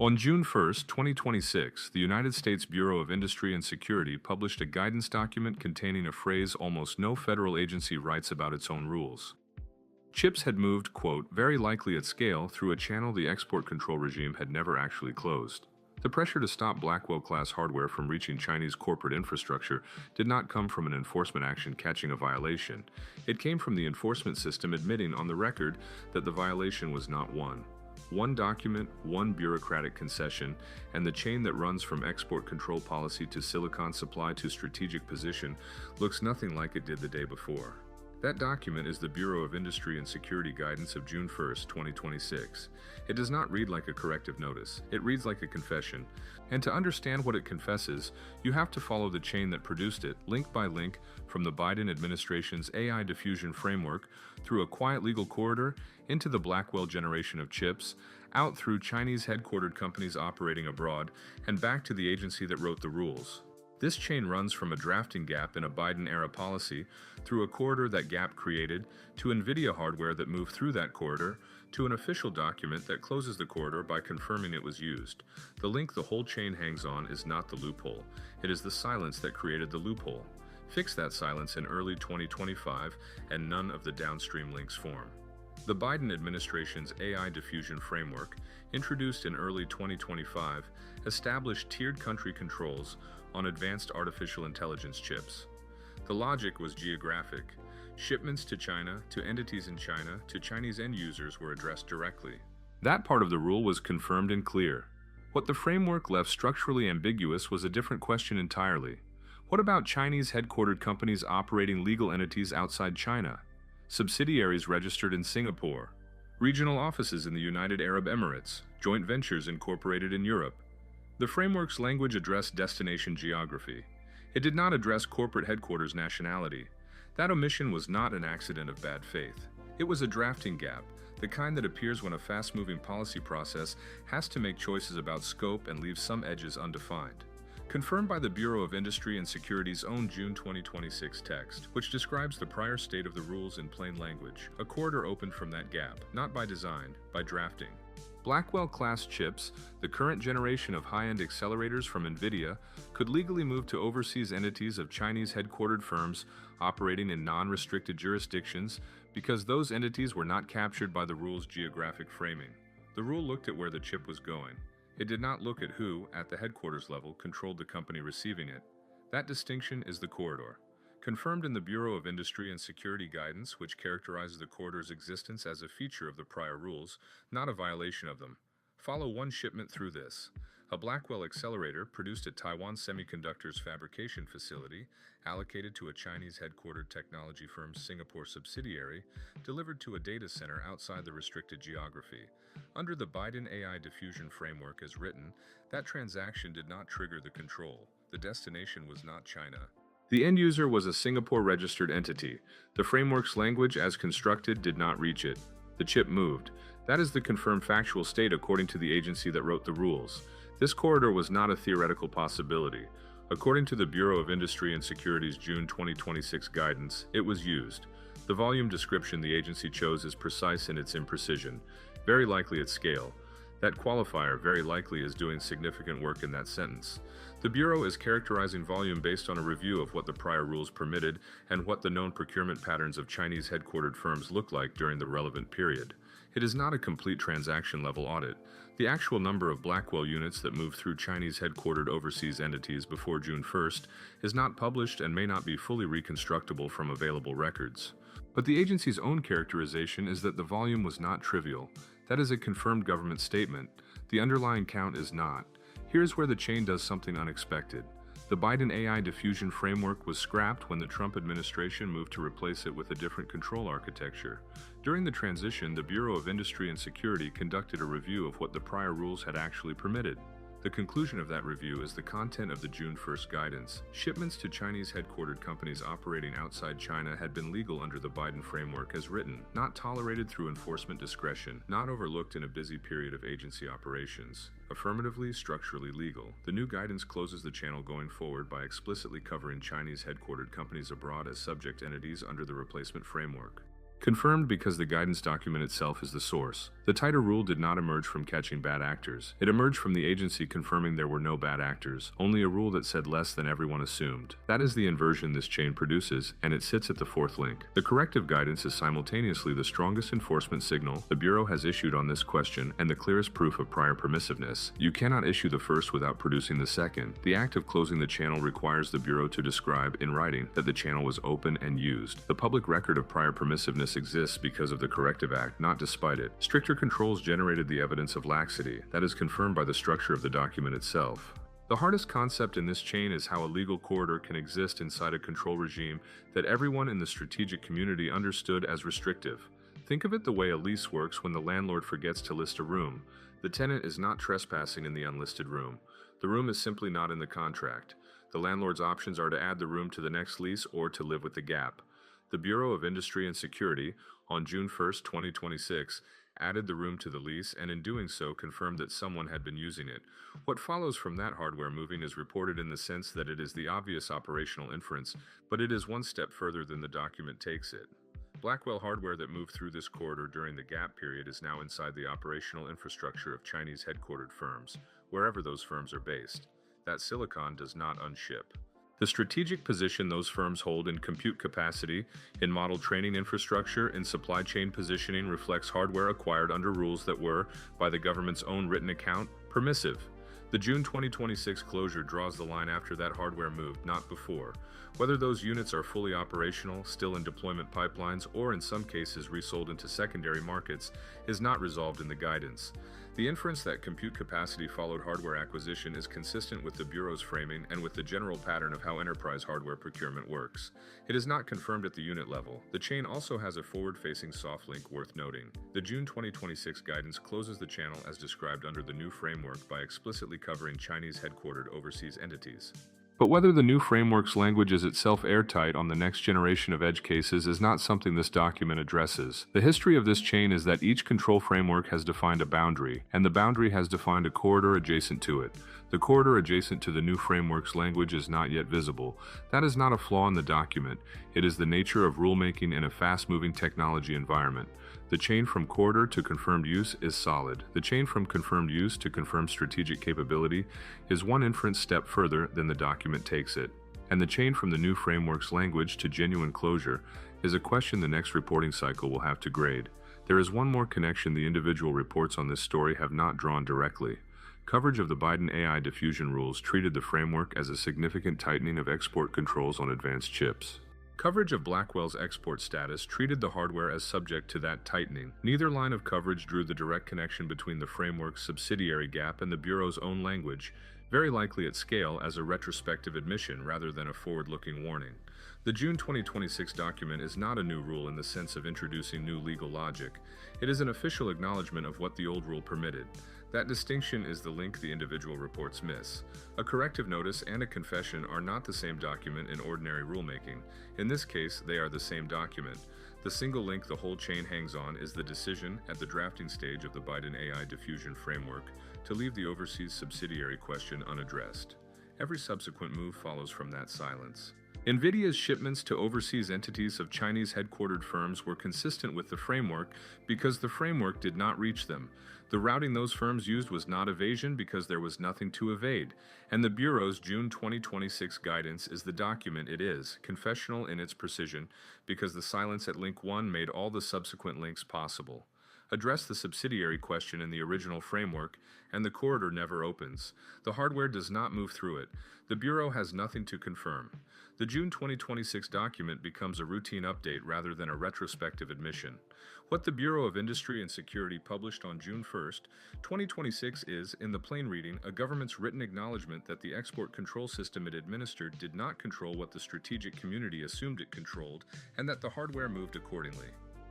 On June 1st, 2026, the United States Bureau of Industry and Security published a guidance document containing a phrase almost no federal agency writes about its own rules. Chips had moved, quote, very likely at scale through a channel the export control regime had never actually closed. The pressure to stop Blackwell-class hardware from reaching Chinese corporate infrastructure did not come from an enforcement action catching a violation. It came from the enforcement system admitting on the record that the violation was not one document, one bureaucratic concession, and the chain that runs from export control policy to silicon supply to strategic position looks nothing like it did the day before. That document is the Bureau of Industry and Security Guidance of June 1st, 2026. It does not read like a corrective notice, it reads like a confession. And to understand what it confesses, you have to follow the chain that produced it, link by link, from the Biden administration's AI diffusion framework, through a quiet legal corridor, into the Blackwell generation of chips, out through Chinese-headquartered companies operating abroad, and back to the agency that wrote the rules. This chain runs from a drafting gap in a Biden-era policy, through a corridor that gap created, to Nvidia hardware that moved through that corridor, to an official document that closes the corridor by confirming it was used. The link the whole chain hangs on is not the loophole. It is the silence that created the loophole. Fix that silence in early 2025, and none of the downstream links form. The Biden administration's AI diffusion framework, introduced in early 2025, established tiered country controls on advanced artificial intelligence chips. The logic was geographic. Shipments to China, to entities in China, to Chinese end users were addressed directly. That part of the rule was confirmed and clear. What the framework left structurally ambiguous was a different question entirely. What about Chinese-headquartered companies operating legal entities outside China? Subsidiaries registered in Singapore, regional offices in the United Arab Emirates, joint ventures incorporated in Europe. The framework's language addressed destination geography. It did not address corporate headquarters nationality. That omission was not an accident of bad faith. It was a drafting gap, the kind that appears when a fast-moving policy process has to make choices about scope and leaves some edges undefined. Confirmed by the Bureau of Industry and Security's own June 2026 text, which describes the prior state of the rules in plain language, a corridor opened from that gap, not by design, by drafting. Blackwell-class chips, the current generation of high-end accelerators from Nvidia, could legally move to overseas entities of Chinese-headquartered firms operating in non-restricted jurisdictions because those entities were not captured by the rule's geographic framing. The rule looked at where the chip was going. It did not look at who, at the headquarters level, controlled the company receiving it. That distinction is the corridor. Confirmed in the Bureau of Industry and Security Guidance, which characterizes the corridor's existence as a feature of the prior rules, not a violation of them. Follow one shipment through this. A Blackwell accelerator produced at Taiwan Semiconductor's fabrication facility, allocated to a Chinese-headquartered technology firm's Singapore subsidiary, delivered to a data center outside the restricted geography. Under the Biden AI diffusion framework as written, that transaction did not trigger the control. The destination was not China. The end user was a Singapore-registered entity. The framework's language as constructed did not reach it. The chip moved. That is the confirmed factual state according to the agency that wrote the rules. This corridor was not a theoretical possibility. According to the Bureau of Industry and Security's June 2026 guidance, it was used. The volume description the agency chose is precise in its imprecision, very likely at scale. That qualifier, very likely, is doing significant work in that sentence. The Bureau is characterizing volume based on a review of what the prior rules permitted and what the known procurement patterns of Chinese-headquartered firms look like during the relevant period. It is not a complete transaction-level audit. The actual number of Blackwell units that move through Chinese-headquartered overseas entities before June 1st is not published and may not be fully reconstructable from available records. But the agency's own characterization is that the volume was not trivial. That is a confirmed government statement. The underlying count is not. Here's where the chain does something unexpected. The Biden AI diffusion framework was scrapped when the Trump administration moved to replace it with a different control architecture. During the transition, the Bureau of Industry and Security conducted a review of what the prior rules had actually permitted. The conclusion of that review is the content of the June 1st guidance. Shipments to Chinese-headquartered companies operating outside China had been legal under the Biden framework as written, not tolerated through enforcement discretion, not overlooked in a busy period of agency operations. Affirmatively, structurally legal. The new guidance closes the channel going forward by explicitly covering Chinese-headquartered companies abroad as subject entities under the replacement framework. Confirmed because the guidance document itself is the source. The tighter rule did not emerge from catching bad actors. It emerged from the agency confirming there were no bad actors, only a rule that said less than everyone assumed. That is the inversion this chain produces, and it sits at the fourth link. The corrective guidance is simultaneously the strongest enforcement signal the Bureau has issued on this question and the clearest proof of prior permissiveness. You cannot issue the first without producing the second. The act of closing the channel requires the Bureau to describe, in writing, that the channel was open and used. The public record of prior permissiveness exists because of the corrective act, not despite it. Stricter controls generated the evidence of laxity. That is confirmed by the structure of the document itself. The hardest concept in this chain is how a legal corridor can exist inside a control regime that everyone in the strategic community understood as restrictive. Think of it the way a lease works when the landlord forgets to list a room. The tenant is not trespassing in the unlisted room. The room is simply not in the contract. The landlord's options are to add the room to the next lease or to live with the gap. The Bureau of Industry and Security, on June 1, 2026, added the room to the lease and in doing so confirmed that someone had been using it. What follows from that hardware moving is reported in the sense that it is the obvious operational inference, but it is one step further than the document takes it. Blackwell hardware that moved through this corridor during the gap period is now inside the operational infrastructure of Chinese-headquartered firms, wherever those firms are based. That silicon does not unship. The strategic position those firms hold in compute capacity, in model training infrastructure, in supply chain positioning reflects hardware acquired under rules that were, by the government's own written account, permissive. The June 2026 closure draws the line after that hardware moved, not before. Whether those units are fully operational, still in deployment pipelines, or in some cases resold into secondary markets, is not resolved in the guidance. The inference that compute capacity followed hardware acquisition is consistent with the Bureau's framing and with the general pattern of how enterprise hardware procurement works. It is not confirmed at the unit level. The chain also has a forward-facing soft link worth noting. The June 2026 guidance closes the channel as described under the new framework by explicitly covering Chinese-headquartered overseas entities. But whether the new framework's language is itself airtight on the next generation of edge cases is not something this document addresses. The history of this chain is that each control framework has defined a boundary, and the boundary has defined a corridor adjacent to it. The corridor adjacent to the new framework's language is not yet visible. That is not a flaw in the document. It is the nature of rulemaking in a fast-moving technology environment. The chain from corridor to confirmed use is solid. The chain from confirmed use to confirmed strategic capability is one inference step further than the document takes it. And the chain from the new framework's language to genuine closure is a question the next reporting cycle will have to grade. There is one more connection the individual reports on this story have not drawn directly. Coverage of the Biden AI diffusion rules treated the framework as a significant tightening of export controls on advanced chips. Coverage of Blackwell's export status treated the hardware as subject to that tightening. Neither line of coverage drew the direct connection between the framework's subsidiary gap and the Bureau's own language, very likely at scale as a retrospective admission rather than a forward-looking warning. The June 2026 document is not a new rule in the sense of introducing new legal logic. It is an official acknowledgement of what the old rule permitted. That distinction is the link the individual reports miss. A corrective notice and a confession are not the same document in ordinary rulemaking. In this case, they are the same document. The single link the whole chain hangs on is the decision, at the drafting stage of the Biden-AI Diffusion framework, to leave the overseas subsidiary question unaddressed. Every subsequent move follows from that silence. Nvidia's shipments to overseas entities of Chinese-headquartered firms were consistent with the framework because the framework did not reach them. The routing those firms used was not evasion because there was nothing to evade. And the Bureau's June 2026 guidance is the document it is, confessional in its precision, because the silence at link 1 made all the subsequent links possible. Address the subsidiary question in the original framework, and the corridor never opens. The hardware does not move through it. The Bureau has nothing to confirm. The June 2026 document becomes a routine update rather than a retrospective admission. What the Bureau of Industry and Security published on June 1, 2026 is, in the plain reading, a government's written acknowledgement that the export control system it administered did not control what the strategic community assumed it controlled, and that the hardware moved accordingly.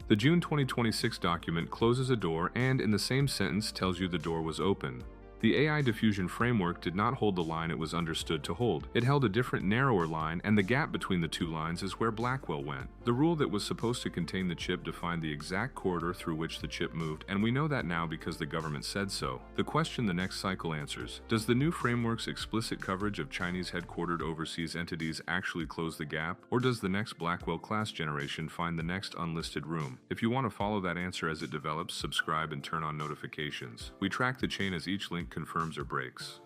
The June 2026 document closes a door and, in the same sentence, tells you the door was open. The AI diffusion framework did not hold the line it was understood to hold. It held a different, narrower line, and the gap between the two lines is where Blackwell went. The rule that was supposed to contain the chip defined the exact corridor through which the chip moved, and we know that now because the government said so. The question the next cycle answers: does the new framework's explicit coverage of Chinese-headquartered overseas entities actually close the gap, or does the next Blackwell-class generation find the next unlisted room? If you want to follow that answer as it develops, subscribe and turn on notifications. We track the chain as each link confirms or breaks.